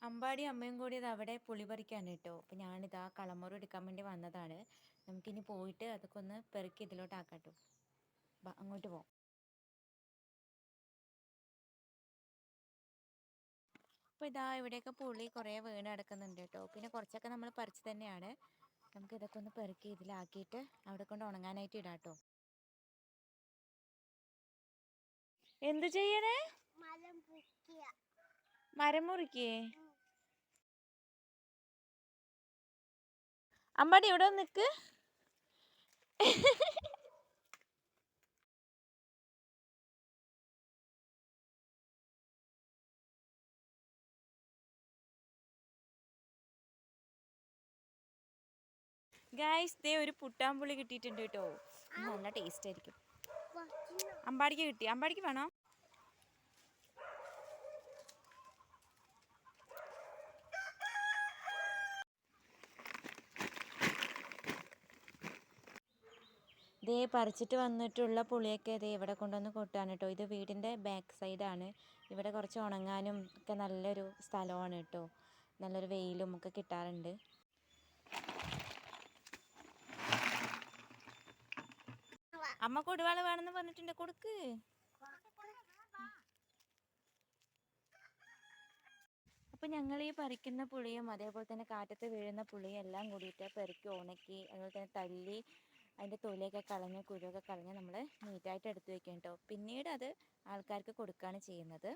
അമ്പാടി അമ്മയും കൂടി ഇത് അവിടെ പുളി പറിക്കാണ് കേട്ടോ. അപ്പം ഞാനിതാ കളമറ എടുക്കാൻ വേണ്ടി വന്നതാണ്. നമുക്കിനി പോയിട്ട് അതൊക്കെ ഒന്ന് പെറുക്കി ഇതിലോട്ട് ആക്കാട്ടോ. അങ്ങോട്ട് പോകാം. അപ്പോൾ ഇതാ ഇവിടെയൊക്കെ പുളി കുറേ വീണ് കിടക്കുന്നുണ്ട് കേട്ടോ. പിന്നെ കുറച്ചൊക്കെ നമ്മൾ പറിച്ച് തന്നെയാണ്. നമുക്ക് ഇതൊക്കെ ഒന്ന് പെറുക്കി ഇതിലാക്കിയിട്ട് അവിടെ കൊണ്ട് ഉണങ്ങാനായിട്ട് ഇടാം കേട്ടോ. എന്ത് ചെയ്യണേ? മരം മുറിക്കേ? അമ്പാടി ഇവിടെ നിൽക്ക്. ഗായ്സ് ദേ ഒരു പുട്ടാമ്പുളി കിട്ടിയിട്ടുണ്ട് കേട്ടോ. നല്ല ടേസ്റ്റ് ആയിരിക്കും. അമ്പാടിക്ക് കിട്ടി. അമ്പാടിക്ക് വേണോ? ദേ പറിച്ചിട്ട് വന്നിട്ടുള്ള പുളിയൊക്കെ ദേ ഇവിടെ കൊണ്ടുവന്ന് കൊട്ടാണ് കേട്ടോ. ഇത് വീടിൻ്റെ ബാക്ക് സൈഡാണ്. ഇവിടെ കുറച്ച് ഉണങ്ങാനും ഒക്കെ നല്ലൊരു സ്ഥലമാണ് കേട്ടോ. നല്ലൊരു വെയിലും ഒക്കെ കിട്ടാറുണ്ട്. അമ്മ കൊടുവാള വേണമെന്ന് പറഞ്ഞിട്ടുണ്ട്, കൊടുക്ക്. അപ്പോൾ ഞങ്ങൾ ഈ പറിക്കുന്ന പുളിയും അതേപോലെ തന്നെ കാറ്റത്ത് വീഴുന്ന പുളിയും എല്ലാം കൂടിയിട്ട് പെറുക്കി ഉണക്കി അതുപോലെ തന്നെ തല്ലി അതിൻ്റെ തൊലിയൊക്കെ കളഞ്ഞ് കുരുവൊക്കെ കളഞ്ഞ് നമ്മൾ നീറ്റായിട്ട് എടുത്ത് വെക്കും കേട്ടോ. പിന്നീട് അത് ആൾക്കാർക്ക് കൊടുക്കുകയാണ് ചെയ്യുന്നത്.